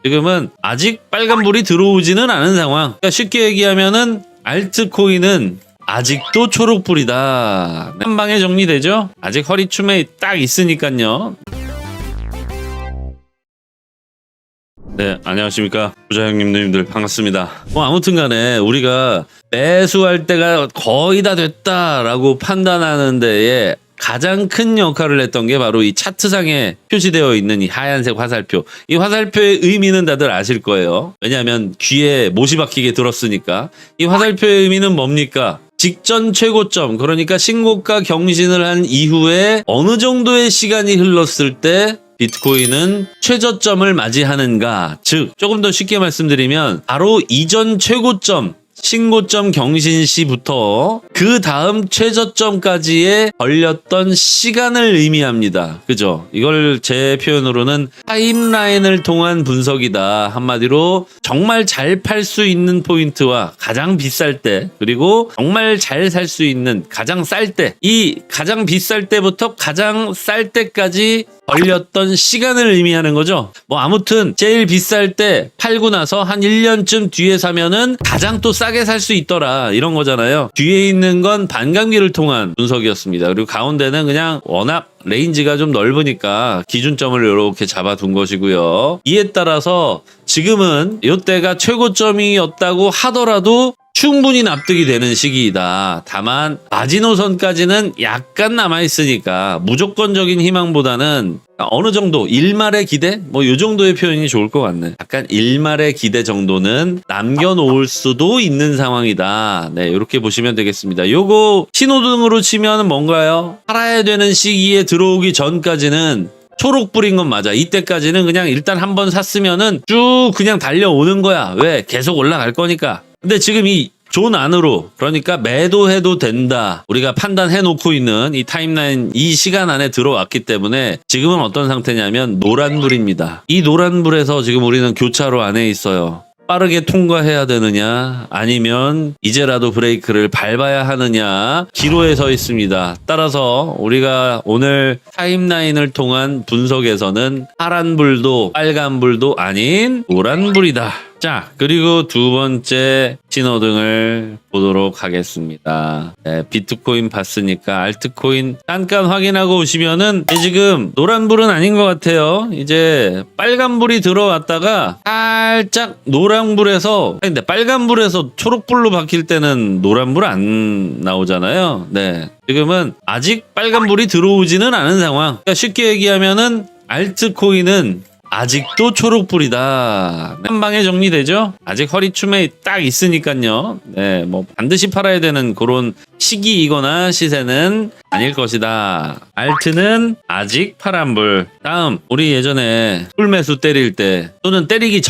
지금은 아직 빨간불이 들어오지는 않은 상황. 그러니까 쉽게 얘기하면은 알트코인은 아직도 초록불이다. 한 방에 정리되죠? 아직 허리춤에 딱 있으니까요. 네, 안녕하십니까. 부자 형님, 누님들 반갑습니다. 아무튼 간에 우리가 매수할 때가 거의 다 됐다라고 판단하는 데에 가장 큰 역할을 했던 게 바로 이 차트상에 표시되어 있는 이 하얀색 화살표. 이 화살표의 의미는 다들 아실 거예요. 왜냐하면 귀에 못이 박히게 들었으니까. 이 화살표의 의미는 뭡니까? 직전 최고점, 그러니까 신고가 경신을 한 이후에 어느 정도의 시간이 흘렀을 때 비트코인은 최저점을 맞이하는가. 즉, 조금 더 쉽게 말씀드리면 바로 이전 최고점, 신고점 경신 시부터 그 다음 최저점까지의 걸렸던 시간을 의미합니다. 그죠? 이걸 제 표현으로는 타임라인을 통한 분석이다. 한마디로 정말 잘 팔 수 있는 포인트와 가장 비쌀 때, 그리고 정말 잘 살 수 있는 가장 쌀 때, 이 가장 비쌀 때부터 가장 쌀 때까지 걸렸던 시간을 의미하는 거죠. 아무튼 제일 비쌀 때 팔고 나서 한 1년쯤 뒤에 사면은 가장 또 싸게 살 수 있더라, 이런 거잖아요. 뒤에 있는 건 반감기를 통한 분석이었습니다. 그리고 가운데는 그냥 워낙 레인지가 좀 넓으니까 기준점을 이렇게 잡아둔 것이고요. 이에 따라서 지금은 이때가 최고점이었다고 하더라도 충분히 납득이 되는 시기이다. 다만 마지노선까지는 약간 남아있으니까 무조건적인 희망보다는 어느 정도 일말의 기대? 이 정도의 표현이 좋을 것 같네. 약간 일말의 기대 정도는 남겨놓을 수도 있는 상황이다. 네, 이렇게 보시면 되겠습니다. 요거 신호등으로 치면 뭔가요? 팔아야 되는 시기에 들어오기 전까지는 초록불인 건 맞아. 이때까지는 그냥 일단 한번 샀으면은 쭉 그냥 달려오는 거야. 왜? 계속 올라갈 거니까. 근데 지금 이 존 안으로, 그러니까 매도해도 된다, 우리가 판단해 놓고 있는 이 타임라인, 이 시간 안에 들어왔기 때문에 지금은 어떤 상태냐면 노란불입니다. 이 노란불에서 지금 우리는 교차로 안에 있어요. 빠르게 통과해야 되느냐, 아니면 이제라도 브레이크를 밟아야 하느냐, 기로에 서 있습니다. 따라서 우리가 오늘 타임라인을 통한 분석에서는 파란불도 빨간불도 아닌 노란불이다. 자, 그리고 두 번째 신호등을 보도록 하겠습니다. 네, 비트코인 봤으니까 알트코인 잠깐 확인하고 오시면은 지금 노란불은 아닌 것 같아요. 이제 빨간불이 들어왔다가 살짝 노란불에서, 근데 빨간불에서 초록불로 바뀔 때는 노란불 안 나오잖아요. 네, 지금은 아직 빨간불이 들어오지는 않은 상황. 그러니까 쉽게 얘기하면은 알트코인은 아직도 초록불이다. 한 방에 정리되죠? 아직 허리춤에 딱 있으니까요. 네, 반드시 팔아야 되는 그런 시기이거나 시세는 아닐 것이다. 알트는 아직 파란불. 다음, 우리 예전에 풀매수 때릴 때, 또는 때리기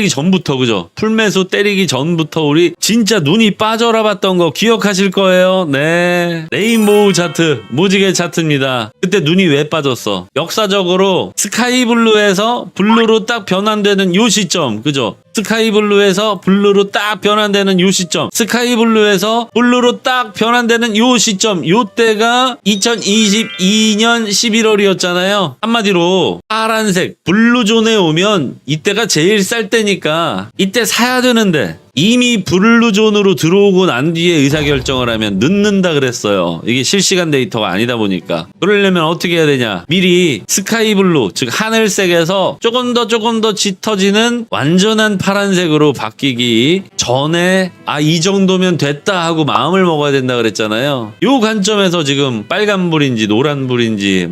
전부터, 그죠? 풀매수 때리기 전부터 우리 진짜 눈이 빠져라 봤던 거 기억하실 거예요. 네, 레인보우 차트, 무지개 차트입니다. 그때 눈이 왜 빠졌어? 역사적으로 스카이블루에서 블루로 딱 변환되는 요 시점, 그죠? 스카이블루에서 블루로 딱 변환되는 요 시점, 스카이블루에서 블루로 딱 변환되는 요 시점, 요때가 2022년 11월이었잖아요. 한마디로 파란색 블루존에 오면 이때가 제일 쌀 때니까 이때 사야 되는데, 이미 블루존으로 들어오고 난 뒤에 의사결정을 하면 늦는다 그랬어요. 이게 실시간 데이터가 아니다 보니까. 그러려면 어떻게 해야 되냐, 미리 스카이블루, 즉 하늘색에서 조금 더 짙어지는 완전한 파란색으로 바뀌기 전에 이 정도면 됐다 하고 마음을 먹어야 된다 그랬잖아요. 요 관점에서 지금 빨간불인지 노란불인지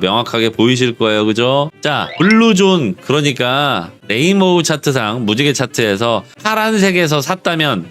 명확하게 보이실 거예요. 그죠? 자, 블루존, 그러니까 레인보우 차트상 무지개 차트에서 파란색에서 샀다면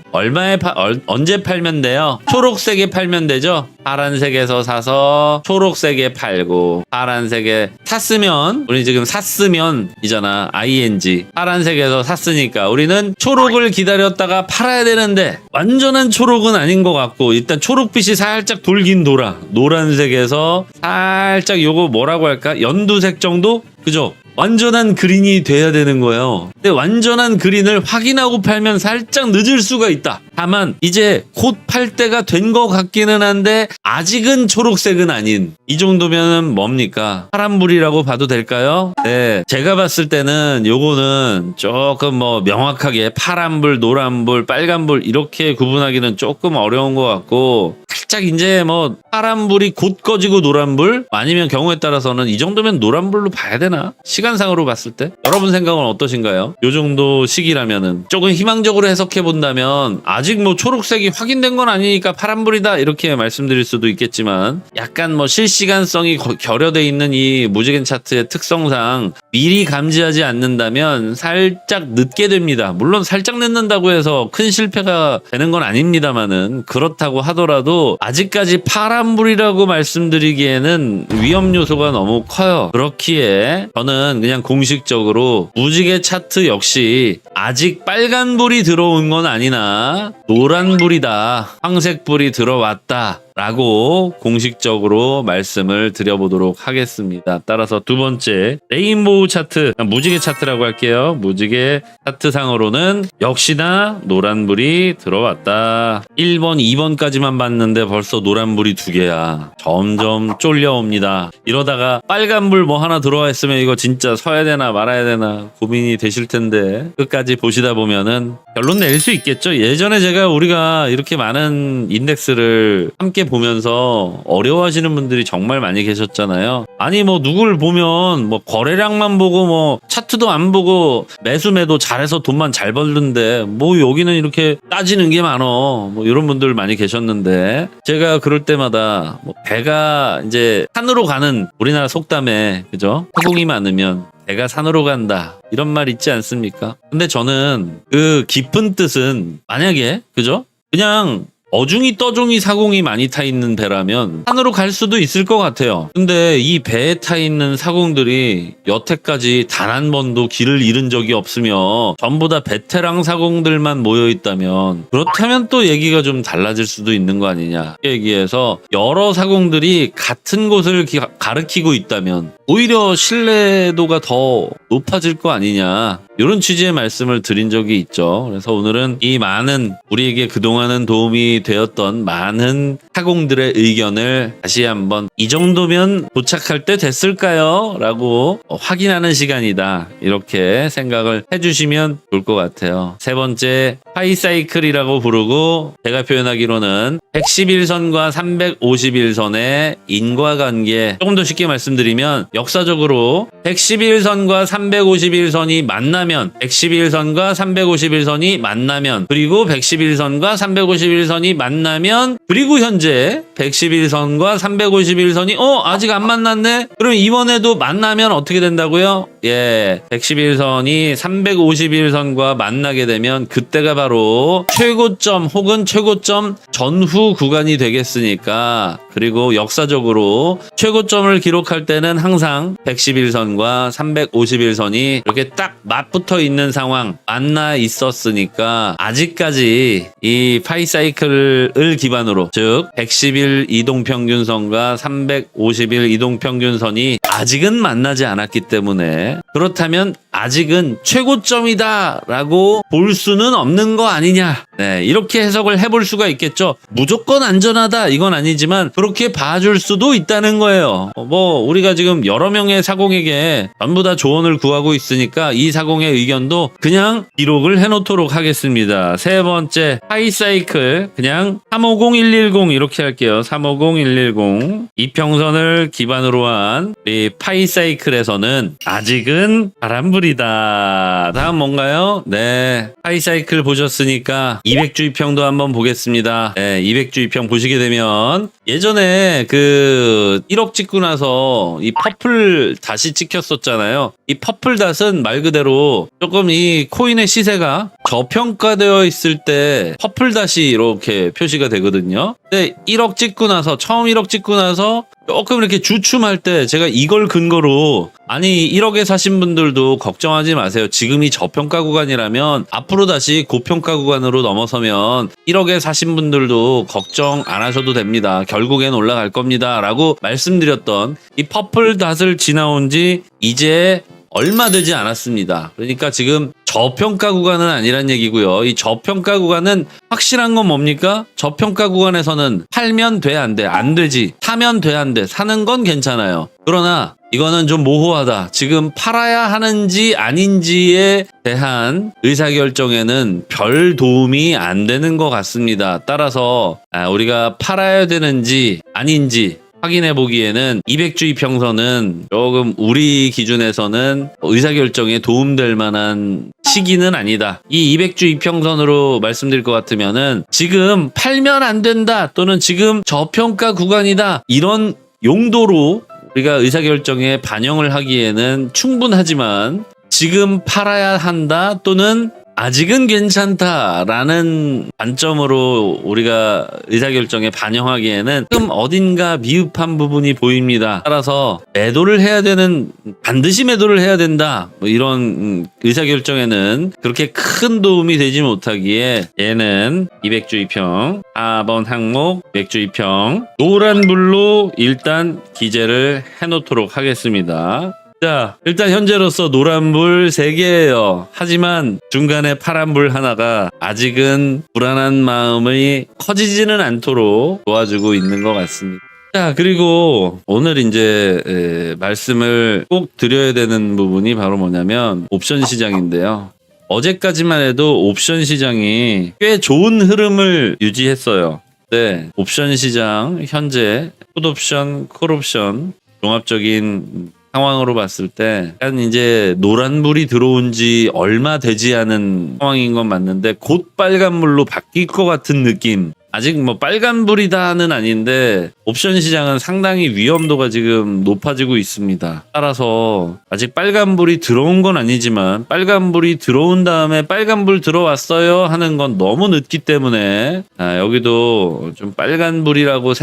언제 팔면 돼요? 초록색에 팔면 되죠? 파란색에서 사서 초록색에 팔고, 파란색에 샀으면, 우리 지금 샀으면 이잖아, ing. 파란색에서 샀으니까 우리는 초록을 기다렸다가 팔아야 되는데 완전한 초록은 아닌 것 같고, 일단 초록빛이 살짝 돌긴 돌아. 노란색에서 살짝 요거 뭐라고 할까? 연두색 정도? 그죠? 완전한 그린이 돼야 되는 거예요. 근데 완전한 그린을 확인하고 팔면 살짝 늦을 수가 있다. 다만 이제 곧 팔 때가 된 것 같기는 한데 아직은 초록색은 아닌, 이 정도면 뭡니까? 파란불이라고 봐도 될까요? 네, 제가 봤을 때는 요거는 조금 뭐 명확하게 파란불, 노란불, 빨간불 이렇게 구분하기는 조금 어려운 것 같고, 살짝 이제 뭐 파란불이 곧 꺼지고 노란불, 아니면 경우에 따라서는 이 정도면 노란불로 봐야 되나? 시간상으로 봤을 때 여러분 생각은 어떠신가요? 요 정도 시기라면은 조금 희망적으로 해석해 본다면 아직 뭐 초록색이 확인된 건 아니니까 파란불이다 이렇게 말씀드릴 수도 있겠지만, 약간 뭐 실시간성이 결여돼 있는 이 무지개 차트의 특성상 미리 감지하지 않는다면 살짝 늦게 됩니다. 물론 살짝 늦는다고 해서 큰 실패가 되는 건 아닙니다만은, 그렇다고 하더라도 아직까지 파란불이라고 말씀드리기에는 위험 요소가 너무 커요. 그렇기에 저는 그냥 공식적으로 무지개 차트 역시 아직 빨간불이 들어온 건 아니나 노란불이다, 황색불이 들어왔다 라고 공식적으로 말씀을 드려보도록 하겠습니다. 따라서 두 번째 레인보우 차트, 무지개 차트라고 할게요. 무지개 차트 상으로는 역시나 노란불이 들어왔다. 1번, 2번까지만 봤는데 벌써 노란불이 2개야. 점점 쫄려옵니다. 이러다가 빨간불 뭐 하나 들어와 있으면 이거 진짜 서야 되나 말아야 되나 고민이 되실 텐데, 끝까지 보시다 보면은 결론 내릴 수 있겠죠. 예전에 우리가 이렇게 많은 인덱스를 함께 보면서 어려워하시는 분들이 정말 많이 계셨잖아요. 아니 뭐 누구를 보면 뭐 거래량만 보고 뭐 차트도 안 보고 매수 매도 잘해서 돈만 잘 벌는데 뭐 여기는 이렇게 따지는 게 많어, 뭐 이런 분들 많이 계셨는데, 제가 그럴 때마다 뭐 배가 이제 산으로 가는, 우리나라 속담에 그죠? 허공이 많으면 배가 산으로 간다 이런 말 있지 않습니까? 근데 저는 그 깊은 뜻은, 만약에 그죠? 그냥 어중이 떠중이 사공이 많이 타 있는 배라면 산으로 갈 수도 있을 것 같아요. 근데 이 배에 타 있는 사공들이 여태까지 단 한 번도 길을 잃은 적이 없으며 전부 다 베테랑 사공들만 모여 있다면, 그렇다면 또 얘기가 좀 달라질 수도 있는 거 아니냐. 얘기해서 여러 사공들이 같은 곳을 가리키고 있다면 오히려 신뢰도가 더 높아질 거 아니냐, 이런 취지의 말씀을 드린 적이 있죠. 그래서 오늘은 이 많은, 우리에게 그동안은 도움이 되었던 많은 사공들의 의견을 다시 한번 이 정도면 도착할 때 됐을까요? 라고 확인하는 시간이다, 이렇게 생각을 해주시면 좋을 것 같아요. 세 번째, 파이사이클이라고 부르고, 제가 표현하기로는 111선과 351선의 인과관계, 조금 더 쉽게 말씀드리면 역사적으로 111선과 351선이 만나면, 111선과 351선이 만나면, 그리고 111선과 351선이 만나면, 그리고 현재 111선과 351선이 아직 안 만났네? 그럼 이번에도 만나면 어떻게 된다고요? 예, 111선이 351선과 만나게 되면 그때가 바로 최고점 혹은 최고점 전후 구간이 되겠으니까, 그리고 역사적으로 최고점을 기록할 때는 항상 111선과 351선이 이렇게 딱 맞붙어 있는 상황, 만나 있었으니까 아직까지 이 파이사이클을 기반으로, 즉 111 이동평균선과 351 이동평균선이 아직은 만나지 않았기 때문에, 그렇다면 아직은 최고점이다 라고 볼 수는 없는 거 아니냐. 네, 이렇게 해석을 해볼 수가 있겠죠. 무조건 안전하다 이건 아니지만 그렇게 봐줄 수도 있다는 거예요. 뭐 우리가 지금 여러 명의 사공에게 전부 다 조언을 구하고 있으니까 이 사공의 의견도 그냥 기록을 해놓도록 하겠습니다. 세 번째, 하이사이클 그냥 350110 이렇게 할게요. 350110 이평선을 기반으로 한 이 파이사이클에서는 아직은 바람불이다. 다음 뭔가요? 네, 하이사이클 보셨으니까 200주의평도 한번 보겠습니다. 네, 200주의평 보시게 되면 예전에 그 1억 찍고 나서 이 퍼플 닷이 찍혔었잖아요. 이 퍼플 닷은 말 그대로 조금 이 코인의 시세가 저평가되어 있을 때 퍼플 닷이 이렇게 표시가 되거든요. 근데 1억 찍고 나서, 처음 1억 찍고 나서 조금 이렇게 주춤할 때 제가 이걸 근거로, 아니 1억에 사신 분들도 걱정하지 마세요. 지금이 저평가 구간이라면 앞으로 다시 고평가 구간으로 넘어서면 1억에 사신 분들도 걱정 안 하셔도 됩니다. 결국엔 올라갈 겁니다 라고 말씀드렸던 이 퍼플 닷을 지나온 지 이제 얼마 되지 않았습니다. 그러니까 지금 저평가 구간은 아니란 얘기고요. 이 저평가 구간은 확실한 건 뭡니까? 저평가 구간에서는 팔면 돼, 안 돼? 안 되지. 사면 돼, 안 돼? 사는 건 괜찮아요. 그러나 이거는 좀 모호하다. 지금 팔아야 하는지 아닌지에 대한 의사결정에는 별 도움이 안 되는 것 같습니다. 따라서 우리가 팔아야 되는지 아닌지 확인해 보기에는 200주의 평선은 조금 우리 기준에서는 의사결정에 도움될 만한 시기는 아니다. 이 200주의 평선으로 말씀드릴 것 같으면은 지금 팔면 안 된다 또는 지금 저평가 구간이다 이런 용도로 우리가 의사결정에 반영을 하기에는 충분하지만 지금 팔아야 한다 또는 아직은 괜찮다라는 관점으로 우리가 의사결정에 반영하기에는 조금 어딘가 미흡한 부분이 보입니다. 따라서 매도를 해야 되는, 반드시 매도를 해야 된다. 뭐 이런 의사결정에는 그렇게 큰 도움이 되지 못하기에 얘는 200주의평 4번 항목 200주의평 노란불로 일단 기재를 해놓도록 하겠습니다. 자, 일단 현재로서 노란불 3개예요. 하지만 중간에 파란불 하나가 아직은 불안한 마음이 커지지는 않도록 도와주고 있는 것 같습니다. 자, 그리고 오늘 이제 말씀을 꼭 드려야 되는 부분이 바로 뭐냐면 옵션 시장인데요. 어제까지만 해도 옵션 시장이 꽤 좋은 흐름을 유지했어요. 네, 옵션 시장 현재 풋옵션, 콜옵션 종합적인 상황으로 봤을 때 약간 이제 노란불이 들어온 지 얼마 되지 않은 상황인 건 맞는데 곧 빨간불로 바뀔 것 같은 느낌. 아직 뭐 빨간불이다는 아닌데 옵션 시장은 상당히 위험도가 지금 높아지고 있습니다. 따라서 아직 빨간불이 들어온 건 아니지만 빨간불이 들어온 다음에 빨간불 들어왔어요 하는 건 너무 늦기 때문에 여기도 좀 빨간불이라고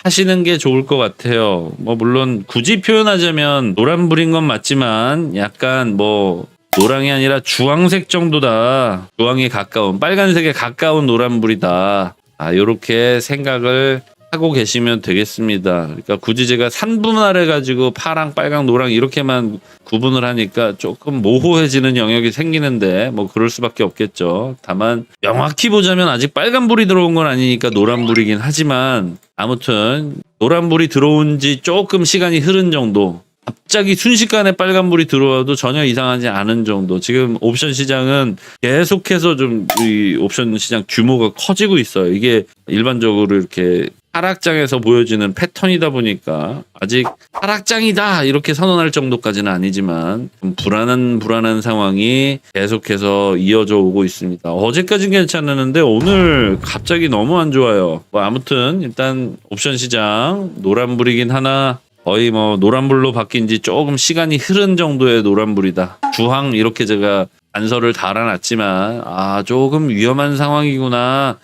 하시는 게 좋을 것 같아요. 뭐 물론 굳이 표현하자면 노란불인 건 맞지만 약간 뭐 노랑이 아니라 주황색 정도다. 주황에 가까운, 빨간색에 가까운 노란불이다. 요렇게 생각을 하고 계시면 되겠습니다. 그러니까 굳이 제가 산분할해 가지고 파랑, 빨강, 노랑 이렇게만 구분을 하니까 조금 모호해지는 영역이 생기는데 뭐 그럴 수밖에 없겠죠. 다만 명확히 보자면 아직 빨간불이 들어온 건 아니니까 노란불이긴 하지만 아무튼 노란불이 들어온 지 조금 시간이 흐른 정도, 갑자기 순식간에 빨간불이 들어와도 전혀 이상하지 않은 정도. 지금 옵션 시장은 계속해서 좀 이 옵션 시장 규모가 커지고 있어요. 이게 일반적으로 이렇게 하락장에서 보여지는 패턴이다 보니까 아직 하락장이다 이렇게 선언할 정도까지는 아니지만 좀 불안한 상황이 계속해서 이어져 오고 있습니다. 어제까지는 괜찮았는데 오늘 갑자기 너무 안 좋아요. 뭐 아무튼 일단 옵션 시장 노란불이긴 하나 거의 뭐 노란불로 바뀐 지 조금 시간이 흐른 정도의 노란불이다. 주황 이렇게 제가 단서를 달아놨지만 조금 위험한 상황이구나.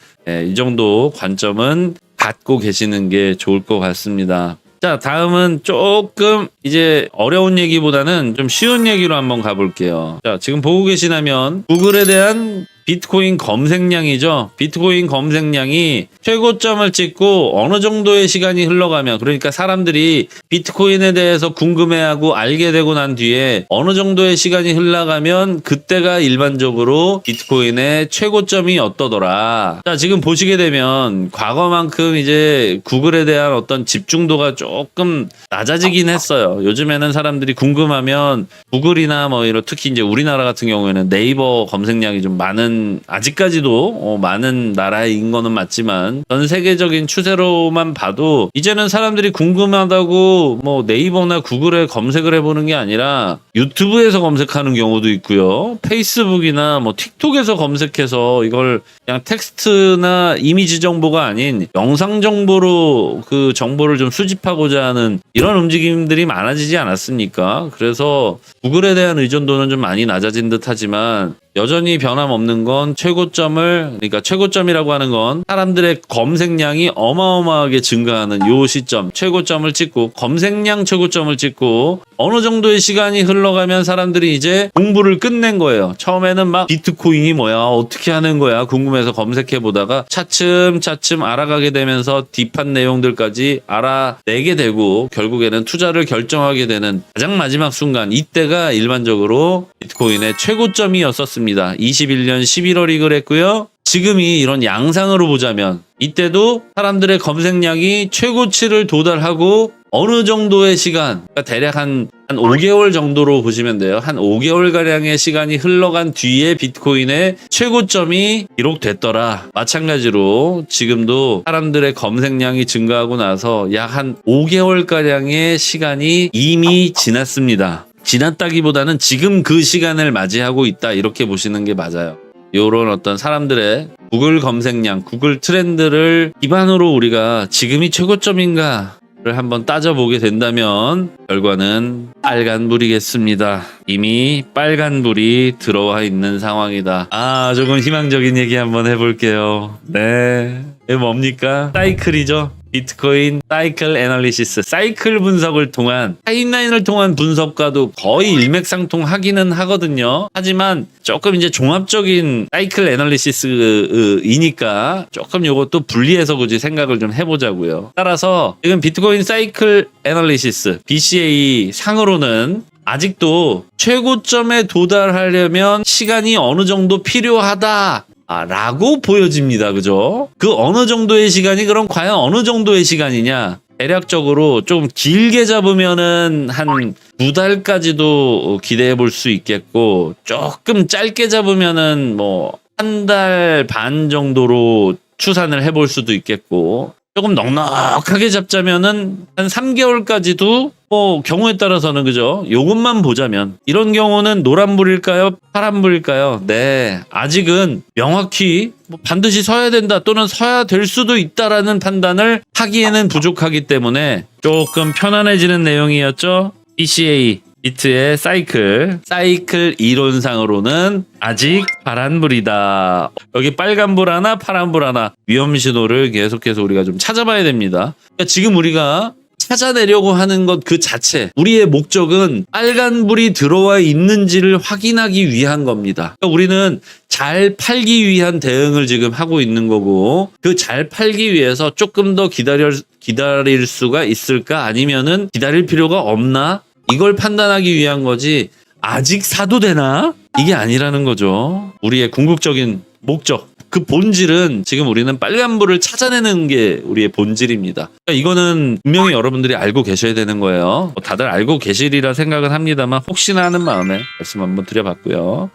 이 정도 관점은 갖고 계시는 게 좋을 것 같습니다. 자, 다음은 조금 이제 어려운 얘기보다는 좀 쉬운 얘기로 한번 가볼게요. 자, 지금 보고 계시다면 구글에 대한 비트코인 검색량이죠. 비트코인 검색량이 최고점을 찍고 어느 정도의 시간이 흘러가면, 그러니까 사람들이 비트코인에 대해서 궁금해하고 알게 되고 난 뒤에 어느 정도의 시간이 흘러가면 그때가 일반적으로 비트코인의 최고점이 어떠더라. 자, 지금 보시게 되면 과거만큼 이제 구글에 대한 어떤 집중도가 조금 낮아지긴 했어요. 요즘에는 사람들이 궁금하면 구글이나 뭐 이런, 특히 이제 우리나라 같은 경우에는 네이버 검색량이 좀 많은, 아직까지도 많은 나라인 거는 맞지만 전 세계적인 추세로만 봐도 이제는 사람들이 궁금하다고 뭐 네이버나 구글에 검색을 해보는 게 아니라 유튜브에서 검색하는 경우도 있고요. 페이스북이나 뭐 틱톡에서 검색해서 이걸 그냥 텍스트나 이미지 정보가 아닌 영상 정보로 그 정보를 좀 수집하고자 하는 이런 움직임들이 많아지지 않았습니까? 그래서 구글에 대한 의존도는 좀 많이 낮아진 듯 하지만 여전히 변함없는 건 최고점을, 그러니까 최고점이라고 하는 건 사람들의 검색량이 어마어마하게 증가하는 요 시점, 최고점을 찍고 검색량 최고점을 찍고 어느 정도의 시간이 흘러가면 사람들이 이제 공부를 끝낸 거예요. 처음에는 막 비트코인이 뭐야, 어떻게 하는 거야 궁금해서 검색해 보다가 차츰차츰 알아가게 되면서 딥한 내용들까지 알아내게 되고 결국에는 투자를 결정하게 되는 가장 마지막 순간, 이때가 일반적으로 비트코인의 최고점이었었습니다. 21년 11월이 그랬고요. 지금이 이런 양상으로 보자면 이때도 사람들의 검색량이 최고치를 도달하고 어느 정도의 시간, 그러니까 대략 한 5개월 정도로 보시면 돼요. 한 5개월가량의 시간이 흘러간 뒤에 비트코인의 최고점이 기록됐더라. 마찬가지로 지금도 사람들의 검색량이 증가하고 나서 약 한 5개월가량의 시간이 이미 지났습니다. 지났다기보다는 지금 그 시간을 맞이하고 있다, 이렇게 보시는 게 맞아요. 요런 어떤 사람들의 구글 검색량, 구글 트렌드를 기반으로 우리가 지금이 최고점인가를 한번 따져보게 된다면 결과는 빨간불이겠습니다. 이미 빨간불이 들어와 있는 상황이다. 조금 희망적인 얘기 한번 해볼게요. 네, 이게 뭡니까? 사이클이죠. 비트코인 사이클 애널리시스, 사이클 분석을 통한, 타임라인을 통한 분석과도 거의 일맥상통하기는 하거든요. 하지만 조금 이제 종합적인 사이클 애널리시스이니까 조금 요것도 분리해서 굳이 생각을 좀 해보자고요. 따라서 지금 비트코인 사이클 애널리시스 BCA 상으로는 아직도 최고점에 도달하려면 시간이 어느 정도 필요하다 라고 보여집니다. 그죠? 그 어느 정도의 시간이 그럼 과연 어느 정도의 시간이냐? 대략적으로 좀 길게 잡으면은 한 2달까지도 기대해 볼 수 있겠고, 조금 짧게 잡으면은 뭐 1달 반 정도로 추산을 해볼 수도 있겠고, 조금 넉넉하게 잡자면은 한 3개월까지도 뭐 경우에 따라서는, 그죠? 요것만 보자면 이런 경우는 노란불일까요? 파란불일까요? 네, 아직은 명확히 뭐 반드시 서야 된다 또는 서야 될 수도 있다라는 판단을 하기에는 부족하기 때문에 조금 편안해지는 내용이었죠. BCA 비트의 사이클 이론상으로는 아직 파란불이다. 여기 빨간불 하나, 파란불 하나, 위험 신호를 계속해서 우리가 좀 찾아봐야 됩니다. 그러니까 지금 우리가 찾아내려고 하는 것 그 자체, 우리의 목적은 빨간불이 들어와 있는지를 확인하기 위한 겁니다. 그러니까 우리는 잘 팔기 위한 대응을 지금 하고 있는 거고, 그 잘 팔기 위해서 조금 더 기다릴 수가 있을까, 아니면은 기다릴 필요가 없나, 이걸 판단하기 위한 거지, 아직 사도 되나? 이게 아니라는 거죠. 우리의 궁극적인 목적, 그 본질은 지금 우리는 빨간불을 찾아내는 게 우리의 본질입니다. 그러니까 이거는 분명히 여러분들이 알고 계셔야 되는 거예요. 다들 알고 계시리라 생각은 합니다만 혹시나 하는 마음에 말씀 한번 드려봤고요.